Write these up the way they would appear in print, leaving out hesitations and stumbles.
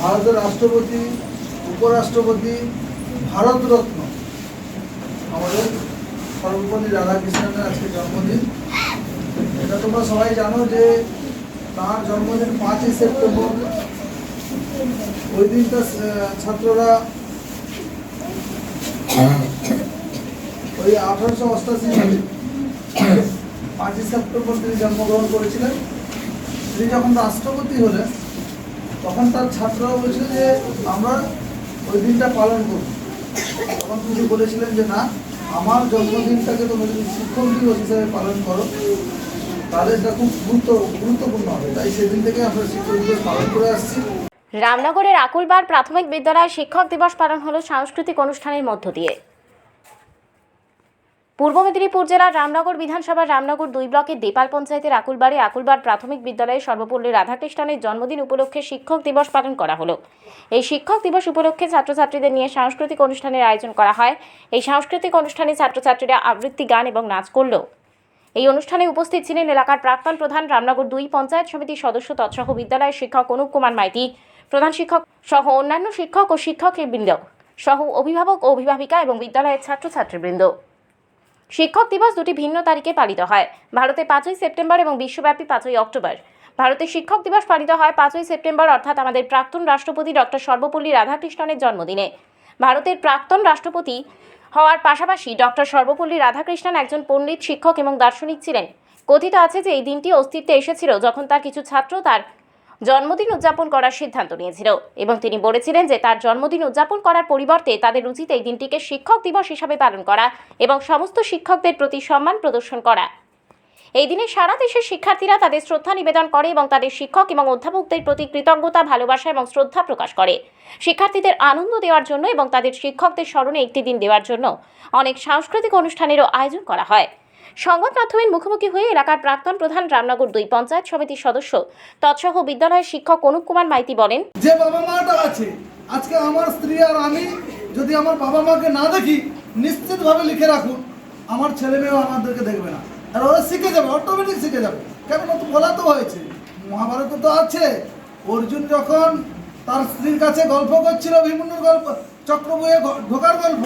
ভারতের রাষ্ট্রপতি, উপরাষ্ট্রপতি, ভারতরত্ন আমাদের সর্বপল্লী রাধাকৃষ্ণনের আজকে জন্মদিন। এটা তোমরা সবাই জানো যে তার জন্মদিন 5ই সেপ্টেম্বর। ওই দিনটা ছাত্ররা ওই 1888 সালে 5ই সেপ্টেম্বর তিনি জন্মগ্রহণ করেছিলেন। তিনি যখন রাষ্ট্রপতি হলেন তখন তার ছাত্ররা বলেছিল যে আমরা ওই দিনটা পালন করব। তখন তিনি বলেছিলেন যে না, আমার জন্মদিনটাকে তোমরা যদি শিক্ষক দিবস হিসাবে পালন করো তাহলে এটা খুব গুরুত্বপূর্ণ হবে। তাই সেদিন থেকে আমরা শিক্ষক দিবস পালন করে আসছি। রামনগরের আকুলবাড় প্রাথমিক বিদ্যালয়ে শিক্ষক দিবস পালন হলো সাংস্কৃতিক অনুষ্ঠানের মধ্য দিয়ে। পূর্ব মেদিনীপুর জেলার রামনগর বিধানসভার রামনগর 2 ব্লকের দেপাল পঞ্চায়েতের আকুলবাড় প্রাথমিক বিদ্যালয়ে সর্বপল্লী রাধাকৃষ্ণনের জন্মদিন উপলক্ষে শিক্ষক দিবস পালন করা হলো। এই শিক্ষক দিবস উপলক্ষে ছাত্রছাত্রীদের নিয়ে সাংস্কৃতিক অনুষ্ঠানের আয়োজন করা হয়। এই সাংস্কৃতিক অনুষ্ঠানে ছাত্রছাত্রীরা আবৃত্তি গান এবং নাচ করল। এই অনুষ্ঠানে উপস্থিত ছিলেন এলাকার প্রাক্তন প্রধান, রামনগর 2 পঞ্চায়েত সমিতির সদস্য তৎসহ বিদ্যালয়ের শিক্ষক অনুপ কুমার মাইতি, প্রধান শিক্ষক সহ অন্যান্য শিক্ষক ও শিক্ষকবৃন্দ সহ অভিভাবক ও অভিভাবিকা এবং বিদ্যালয়ের ছাত্রছাত্রীবৃন্দ। শিক্ষক দিবস দুটি ভিন্ন তারিখে পালিত হয়। ভারতে 5ই সেপ্টেম্বর এবং বিশ্বব্যাপী 5ই অক্টোবর। ভারতে শিক্ষক দিবস পালিত হয় 5ই সেপ্টেম্বর, অর্থাৎ আমাদের প্রাক্তন রাষ্ট্রপতি ডক্টর সর্বপল্লী রাধাকৃষ্ণনের জন্মদিনে। ভারতের প্রাক্তন রাষ্ট্রপতি হওয়ার পাশাপাশি ডক্টর সর্বপল্লী রাধাকৃষ্ণন একজন পণ্ডিত, শিক্ষক এবং দার্শনিক ছিলেন। কথিত আছে যে এই দিনটি অস্তিত্বে এসেছিল যখন তার কিছু ছাত্র তার জন্মদিন উদযাপন করার সিদ্ধান্ত নিয়েছিল এবং তিনি বলেছিলেন যে তার জন্মদিন উদযাপন করার পরিবর্তে তাদের উচিত এই দিনটিকে শিক্ষক দিবস হিসাবে পালন করা এবং সমস্ত শিক্ষকদের প্রতি সম্মান প্রদর্শন করা। এই দিনে সারা দেশের শিক্ষার্থীরা তাদের শ্রদ্ধা নিবেদন করে এবং তাদের শিক্ষক এবং অধ্যাপকদের প্রতি কৃতজ্ঞতা, ভালোবাসা এবং শ্রদ্ধা প্রকাশ করে। শিক্ষার্থীদের আনন্দ দেওয়ার জন্য এবং তাদের শিক্ষকদের স্মরণে একটি দিন দেওয়ার জন্য অনেক সাংস্কৃতিক অনুষ্ঠানেরও আয়োজন করা হয়। সংবাদ মাধ্যমের মুখোমুখি হয়ে এলাকার প্রাক্তন প্রধান, রামনগর 2 পঞ্চায়েত সমিতির সদস্য তৎসহ বিদ্যালয়ের শিক্ষক অনুপ কুমার মাইতি বলেন, যে বাবা মাটা আছে, আজকে আমার স্ত্রী আর আমি যদি আমার বাবা মাকে না দেখি, নিশ্চিতভাবে লিখে রাখুন আমার ছেলে মেয়েও আমাদেরকে দেখবে না। আর ওরা শিখে যাবে, অটোমেটিক শিখে যাবে। কেন তো বলা তো হয়েছে, মহাভারতে তো আছে, অর্জুন যখন তার স্ত্রীর কাছে গল্প করছিল, ভীমনুর গল্প, চক্রবয়ে ঢোকার গল্প,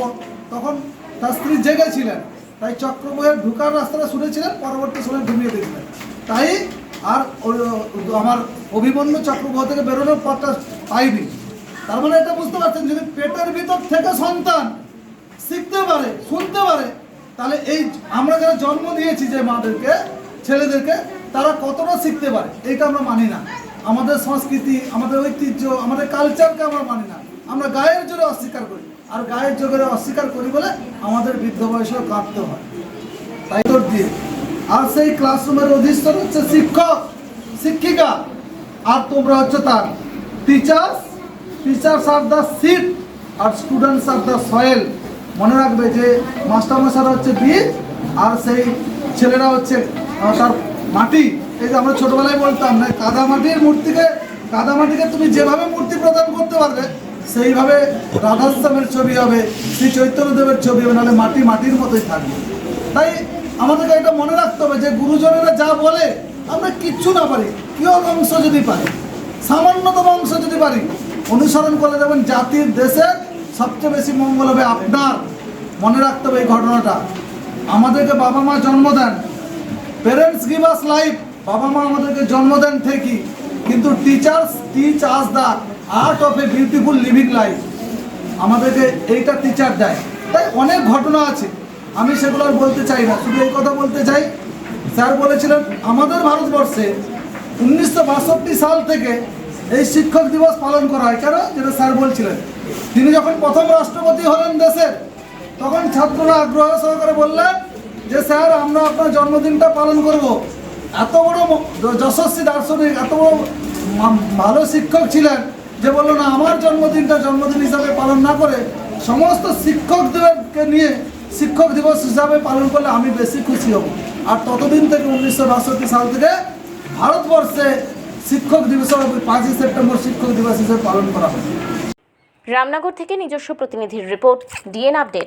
তখন তার স্ত্রী জেগেছিলেন, তাই চক্রবয়ে ঢোকার রাস্তাটা শুনেছিলেন, পরবর্তী সময় ঘুমিয়ে দেখলেন। তাই আর আমার অভিমন্যু চক্রবহ থেকে বেরোনোর পথটা পাইনি। তার মানে এটা বুঝতে পারছেন, যদি পেটের ভিতর থেকে সন্তান শিখতে পারে, শুনতে পারে, তাহলে এই আমরা যারা জন্ম দিয়েছি যে মাদেরকে, ছেলেদেরকে, তারা কতটা শিখতে পারে এইটা আমরা মানি না। আমাদের সংস্কৃতি, আমাদের ঐতিহ্য, আমাদের কালচারকে আমরা মানি না। আমরা গায়ের জোরে অস্বীকার করি, আর গায়ের জোরে অস্বীকার করি বলে আমাদের বৃদ্ধ বয়সেও কাঁদতে হয়। তাই তোর দিয়ে আর সেই ক্লাসরুমের অধিষ্ঠান হচ্ছে শিক্ষক, শিক্ষিকা, আর তোমরা হচ্ছে তার teachers. Teachers are the seed আর স্টুডেন্টস আর দ্য সয়েল। মনে রাখবে যে মাস্টারমশাইরা হচ্ছে বীজ আর সেই ছেলেরা হচ্ছে তার মাটি। এই যে আমরা ছোটবেলায় বলতাম না, কাদামাটির মূর্তিকে, কাদামাটিকে তুমি যেভাবে মূর্তি প্রদান করতে পারবে সেইভাবে রাধাশ্যামের ছবি হবে, শ্রী চৈতন্যদেবের ছবি হবে, নাহলে মাটি মাটির মতোই থাকবে। তাই আমাদেরকে এটা মনে রাখতে হবে যে গুরুজনেরা যা বলে আমরা কিচ্ছু না পারি, কিয়ত অংশ যদি পারি, সামান্যতম অংশ যদি পারি, অনুসরণ করে দেবেন, জাতির দেশের সবচেয়ে বেশি মঙ্গল হবে আপনার। মনে রাখতে হবে এই ঘটনাটা। আমাদেরকে বাবা মা জন্ম দেন, প্যারেন্টস গিভ আস লাইফ, বাবা মা আমাদেরকে জন্ম দেন ঠিকই, কিন্তু teachers teach us the art of a beautiful living life. আমাদেরকে এইটা টিচার দেয়। তাই অনেক ঘটনা আছে, আমি সেগুলো আর বলতে চাই না, শুধু এই কথা বলতে চাই, স্যার বলেছিলেন আমাদের ভারতবর্ষে 1962 সাল থেকে এই শিক্ষক দিবস পালন করা হয়। কেন? যেটা স্যার বলছিলেন, তিনি যখন প্রথম রাষ্ট্রপতি হলেন দেশের, তখন ছাত্ররা আগ্রহ সহকারে বললেন যে স্যার আমরা আপনার জন্মদিনটা পালন করব। এত বড় যশস্বী দার্শনিক, এত বড় ভালো শিক্ষক ছিলেন যে বললো না, আমার জন্মদিনটা জন্মদিন হিসাবে পালন না করে সমস্ত শিক্ষকদেরকে নিয়ে শিক্ষক দিবস হিসাবে পালন করলে আমি বেশি খুশি হব। আর ততদিন থেকে 1962 সাল থেকে ভারতবর্ষে শিক্ষক দিবস 5ই সেপ্টেম্বর শিক্ষক দিবস হিসেবে পালন করা হয়। রামনগর থেকে নিজস্ব প্রতিনিধির রিপোর্ট, ডিএন আপডেট।